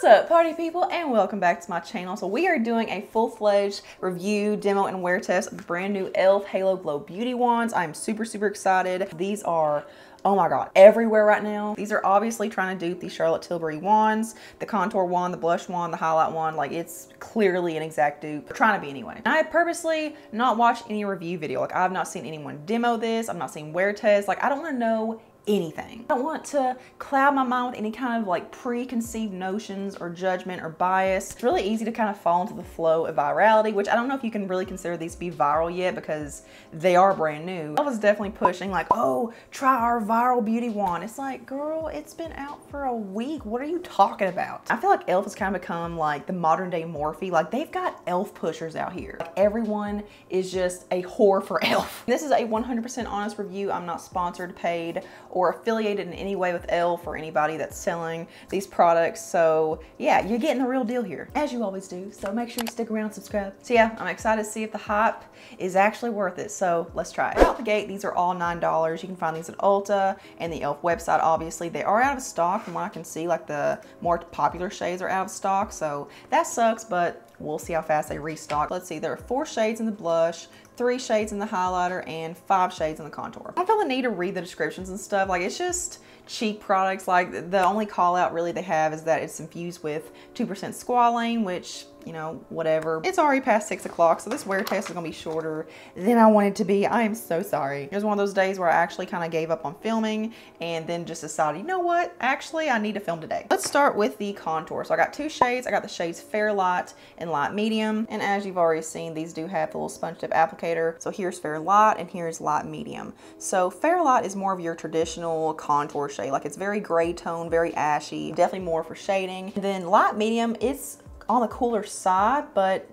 What's up, party people, and welcome back to my channel. So we are doing a full-fledged review, demo, and wear test of the brand new e.l.f. Halo Glow Beauty Wands. I'm super excited. These are, oh my god, everywhere right now. These are obviously trying to dupe the Charlotte Tilbury wands, the contour wand, the blush wand, the highlight wand. Like, it's clearly an exact dupe. They're trying to be anyway. I have purposely not watched any review video. Like, I've not seen anyone demo this. I've not seen wear tests. Like, I don't want to know anything. I don't want to cloud my mind with any kind of like preconceived notions or judgment or bias. It's really easy to kind of fall into the flow of virality, which I don't know if you can really consider these to be viral yet because they are brand new. I was definitely pushing like, oh, try our viral beauty wand. It's like, girl, it's been out for a week. What are you talking about? I feel like e.l.f. has kind of become like the modern day Morphe. Like, they've got e.l.f. pushers out here. Like, everyone is just a whore for e.l.f. This is a 100% honest review. I'm not sponsored, paid, or affiliated in any way with e.l.f. or anybody that's selling these products. So yeah, you're getting the real deal here, as you always do. So make sure you stick around and subscribe. So yeah, I'm excited to see if the hype is actually worth it. So let's try it. Right out the gate, these are all $9. You can find these at Ulta and the e.l.f. website. Obviously, they are out of stock from what I can see. Like, the more popular shades are out of stock, so that sucks, but we'll see how fast they restock. Let's see, there are 4 shades in the blush, 3 shades in the highlighter, and 5 shades in the contour. I don't feel the need to read the descriptions and stuff. Like, it's just cheap products. Like, the only call out really they have is that it's infused with 2% squalane, which, you know, whatever. It's already past 6 o'clock, so this wear test is gonna be shorter than I want it to be. I am so sorry. It was one of those days where I actually kind of gave up on filming and then just decided, you know what, actually I need to film today. Let's start with the contour. So I got 2 shades. I got the shades Fair Light and Light Medium, and as you've already seen, these do have the little sponge tip applicator. So here's Fair Light and here's Light Medium. So Fair Light is more of your traditional contour shade. Like, it's very gray tone, very ashy, definitely more for shading. And then Light Medium, it's on the cooler side, but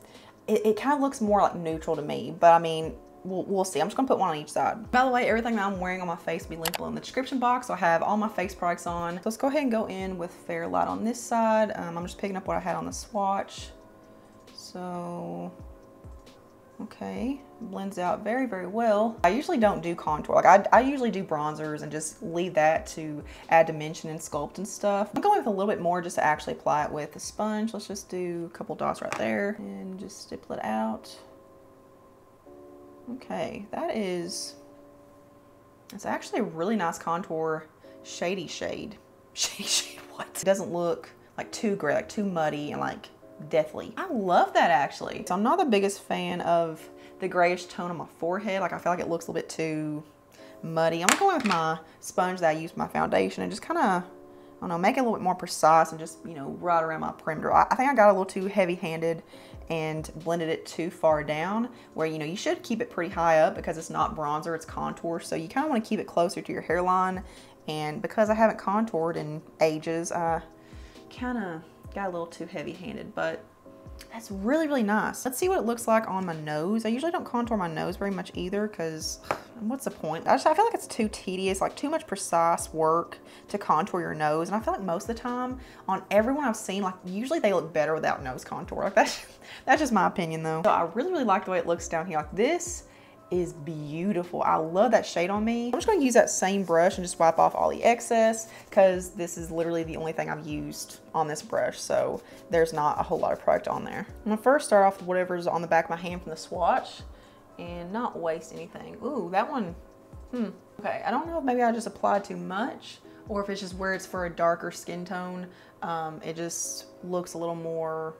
it kind of looks more like neutral to me. But I mean, we'll see. I'm just gonna put one on each side. By the way, everything that I'm wearing on my face will be linked below in the description box. So I have all my face products on. So let's go ahead and go in with Fair Light on this side. I'm just picking up what I had on the swatch. So, okay, blends out very well. I usually don't do contour. Like, I usually do bronzers and just leave that to add dimension and sculpt and stuff. I'm going with a little bit more just to actually apply it with a sponge. Let's just do a couple dots right there and just stipple it out. Okay, that's actually a really nice contour shady shade. Shady shade, what? It doesn't look like too gray, like too muddy and like deathly. I love that, actually. So I'm not the biggest fan of the grayish tone on my forehead. Like, I feel like it looks a little bit too muddy. I'm going with my sponge that I use for my foundation and just kind of, I don't know, make it a little bit more precise and just, you know, right around my perimeter. I think I got a little too heavy-handed and blended it too far down, where, you know, you should keep it pretty high up because it's not bronzer, it's contour. So you kind of want to keep it closer to your hairline. And because I haven't contoured in ages, I kind of got a little too heavy-handed, but that's really nice. Let's see what it looks like on my nose. I usually don't contour my nose very much either because what's the point? I feel like it's too tedious, like too much precise work to contour your nose. And I feel like most of the time on everyone I've seen, like, usually they look better without nose contour. Like, that's just my opinion though. So I really like the way it looks down here. Like, this is beautiful. I love that shade on me. I'm just going to use that same brush and just wipe off all the excess because this is literally the only thing I've used on this brush, so there's not a whole lot of product on there. I'm going to first start off with whatever's on the back of my hand from the swatch and not waste anything. Ooh, that one, okay, I don't know if maybe I just applied too much or if it's just where it's for a darker skin tone. It just looks a little more,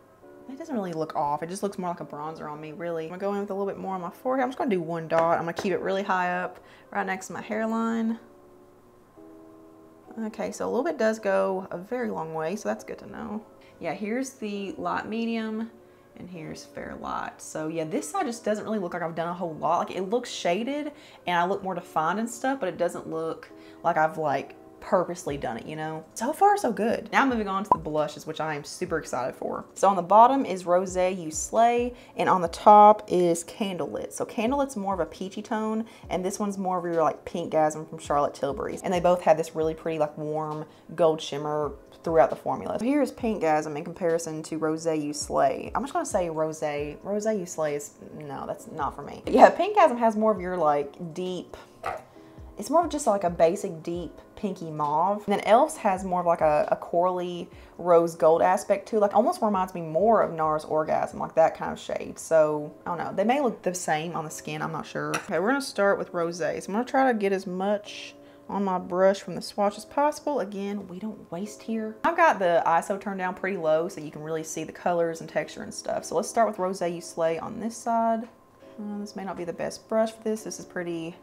it doesn't really look off. It just looks more like a bronzer on me, really. I'm gonna go in with a little bit more on my forehead. I'm just gonna do 1 dot. I'm gonna keep it really high up, right next to my hairline. Okay, so a little bit does go a very long way, so that's good to know. Yeah, here's the Light Medium, and here's Fair Light. So yeah, this side just doesn't really look like I've done a whole lot. Like, it looks shaded, and I look more defined and stuff, but it doesn't look like I've, like, purposely done it, you know? So far, so good. Now moving on to the blushes, which I am super excited for. So on the bottom is Rosé You Slay, and on the top is Candlelit. So Candlelit's more of a peachy tone, and this one's more of your like Pinkgasm from Charlotte Tilbury. And they both have this really pretty like warm gold shimmer throughout the formula. So here's Pinkgasm in comparison to Rosé You Slay. I'm just gonna say Rosé You Slay is, no, that's not for me. But yeah, Pinkgasm has more of your like deep it's more of just like a basic deep pinky mauve. And then e.l.f.'s has more of like a corally rose gold aspect too. Like almost reminds me more of NARS Orgasm, like that kind of shade. So I don't know, they may look the same on the skin, I'm not sure. Okay, we're gonna start with rosé. So I'm gonna try to get as much on my brush from the swatch as possible. Again, we don't waste here. I've got the ISO turned down pretty low so you can really see the colors and texture and stuff. So let's start with Rosé You Slay on this side. This may not be the best brush for this. This is pretty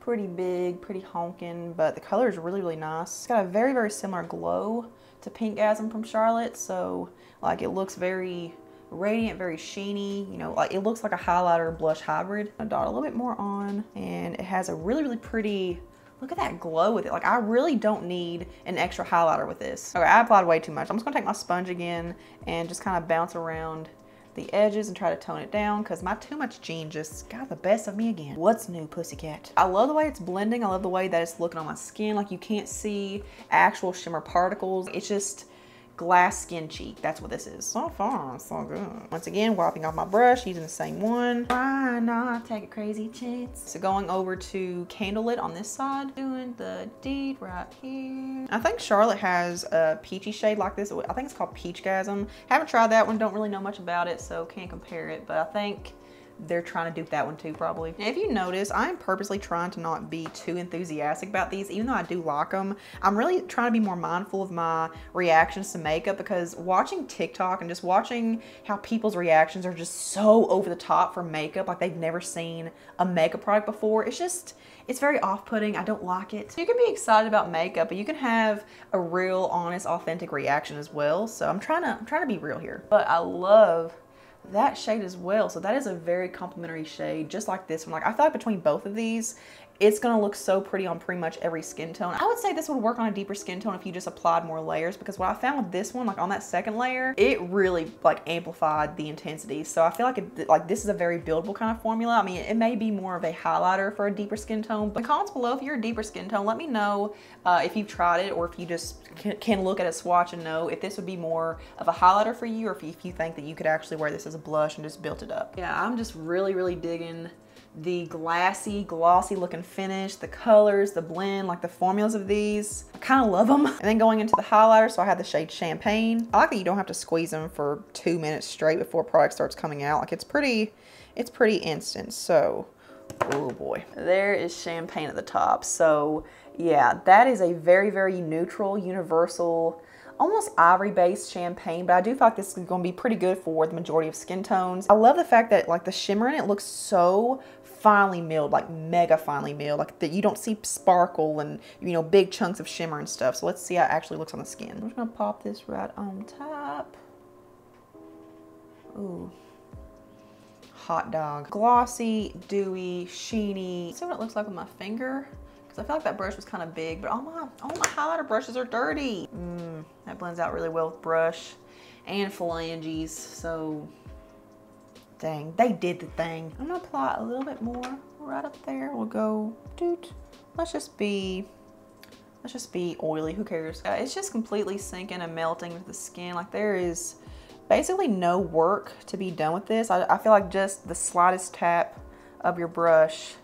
big, pretty honking, but the color is really, really nice. It's got a very, very similar glow to Pinkgasm from Charlotte. So like it looks very radiant, very sheeny, you know, like it looks like a highlighter blush hybrid. I dot a little bit more on, and it has a really, really pretty, look at that glow with it. Like I really don't need an extra highlighter with this. Okay, I applied way too much. I'm just gonna take my sponge again and just kind of bounce around the edges and try to tone it down because my too much Gene just got the best of me again. What's new, pussycat? I love the way it's blending. I love the way that it's looking on my skin. Like you can't see actual shimmer particles. It's just glass skin cheek. That's what this is. So far, so good. Once again, wiping off my brush, using the same one. Why not take a crazy chance? So going over to Candlelit on this side, doing the deed right here. I think Charlotte has a peachy shade like this. I think it's called Peachgasm. Haven't tried that one, don't really know much about it, so can't compare it, but I think they're trying to dupe that one too, probably. Now, if you notice, I'm purposely trying to not be too enthusiastic about these, even though I do like them. I'm really trying to be more mindful of my reactions to makeup because watching TikTok and just watching how people's reactions are just so over the top for makeup, like they've never seen a makeup product before. It's very off-putting. I don't like it. You can be excited about makeup, but you can have a real, honest, authentic reaction as well. So I'm trying to be real here. But I love that shade as well. So that is a very complimentary shade, just like this one. Like I feel like between both of these, it's gonna look so pretty on pretty much every skin tone. I would say this would work on a deeper skin tone if you just applied more layers, because what I found with this one, like on that second layer, it really like amplified the intensity. So I feel like this is a very buildable kind of formula. I mean, it may be more of a highlighter for a deeper skin tone, but comments below if you're a deeper skin tone, let me know if you've tried it, or if you just can look at a swatch and know if this would be more of a highlighter for you, or if you think that you could actually wear this as a blush and just build it up. Yeah, I'm just really, really digging the glassy, glossy looking finish, the colors, the blend, like the formulas of these. I kind of love them. And then going into the highlighter, so I have the shade Champagne. I like that you don't have to squeeze them for 2 minutes straight before product starts coming out. Like it's pretty instant. So, oh boy. There is Champagne at the top. So yeah, that is a very, very neutral, universal, almost ivory-based champagne, but I do feel like this is going to be pretty good for the majority of skin tones. I love the fact that like the shimmer in it looks so finely milled, like mega finely milled, like that you don't see sparkle and, you know, big chunks of shimmer and stuff. So let's see how it actually looks on the skin. I'm just going to pop this right on top. Ooh. Hot dog. Glossy, dewy, sheeny. See what it looks like with my finger? I feel like that brush was kind of big, but all my highlighter brushes are dirty. That blends out really well with brush and phalanges. So, dang, they did the thing. I'm gonna apply a little bit more right up there. We'll go, doot. Let's just be oily. Who cares? It's just completely sinking and melting with the skin. Like there is basically no work to be done with this. I feel like just the slightest tap of your brush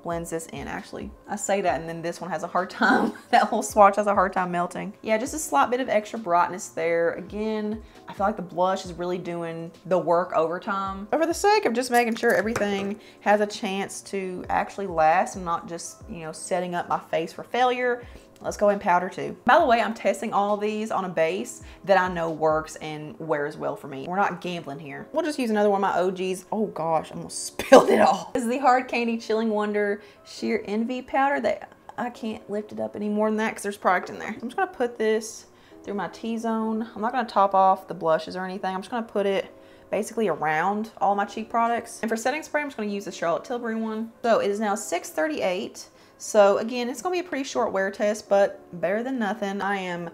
blends this in. Actually, I say that and then this one has a hard time, that whole swatch has a hard time melting. Yeah, just a slight bit of extra brightness there. Again, I feel like the blush is really doing the work overtime. But for the sake of just making sure everything has a chance to actually last and not just, you know, setting up my face for failure, let's go in powder too. By the way, I'm testing all these on a base that I know works and wears well for me. We're not gambling here. We'll just use another one of my OGs. Oh gosh, I almost spilled it all. This is the Hard Candy Chilling Wonder Sheer Envy powder. That I can't lift it up any more than that because there's product in there. I'm just gonna put this through my T-zone. I'm not gonna top off the blushes or anything. I'm just gonna put it basically around all my cheek products. And for setting spray, I'm just gonna use the Charlotte Tilbury one. So it is now 6:38. So again, it's gonna be a pretty short wear test, but better than nothing. I am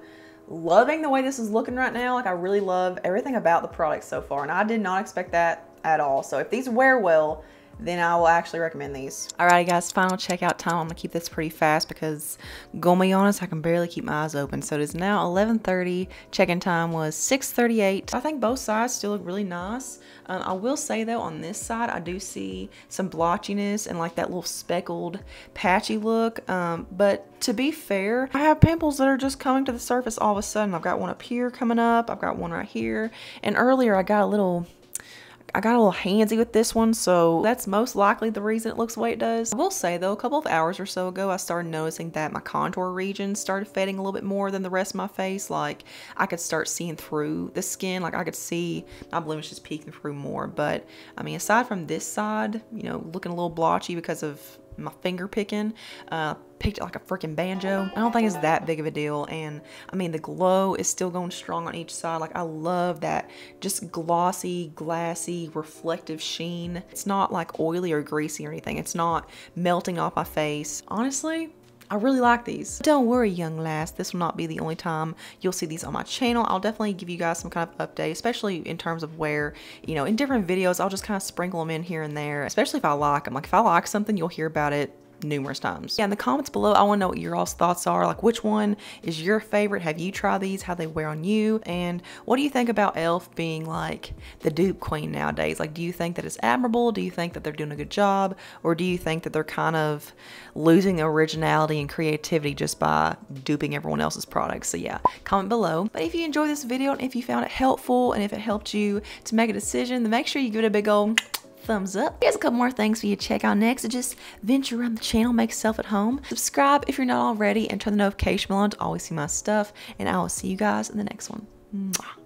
loving the way this is looking right now. Like I really love everything about the product so far, and I did not expect that at all. So if these wear well, then I will actually recommend these. Alrighty guys, final checkout time. I'm gonna keep this pretty fast because, gonna be honest, I can barely keep my eyes open. So it is now 11:30. Check-in time was 6:38. I think both sides still look really nice. I will say though, on this side, I do see some blotchiness and like that little speckled, patchy look. But to be fair, I have pimples that are just coming to the surface all of a sudden. I've got one up here coming up. I've got one right here. And earlier I got a little handsy with this one, so that's most likely the reason it looks the way it does. I will say though, a couple of hours or so ago, I started noticing that my contour region started fading a little bit more than the rest of my face. Like I could start seeing through the skin, like I could see my blemishes peeking through more. But I mean, aside from this side, you know, looking a little blotchy because of my finger picking, picked it like a freaking banjo. I don't think it's that big of a deal. And I mean, the glow is still going strong on each side. Like I love that just glossy, glassy, reflective sheen. It's not like oily or greasy or anything. It's not melting off my face. Honestly, I really like these. Don't worry, young lass, this will not be the only time you'll see these on my channel. I'll definitely give you guys some kind of update, especially in terms of where, you know, in different videos, I'll just kind of sprinkle them in here and there, especially if I like them. Like if I like something, you'll hear about it numerous times. Yeah, in the comments below, I want to know what your all's thoughts are. Like, which one is your favorite? Have you tried these? How they wear on you? And what do you think about e.l.f. being like the dupe queen nowadays? Like, do you think that it's admirable? Do you think that they're doing a good job? Or do you think that they're kind of losing originality and creativity just by duping everyone else's products? So yeah, comment below. But if you enjoyed this video and if you found it helpful and if it helped you to make a decision, then make sure you give it a big old thumbs up. Here's a couple more things for you to check out next. So just venture around the channel, make yourself at home. Subscribe if you're not already, and turn the notification bell on to always see my stuff. And I will see you guys in the next one. Mwah.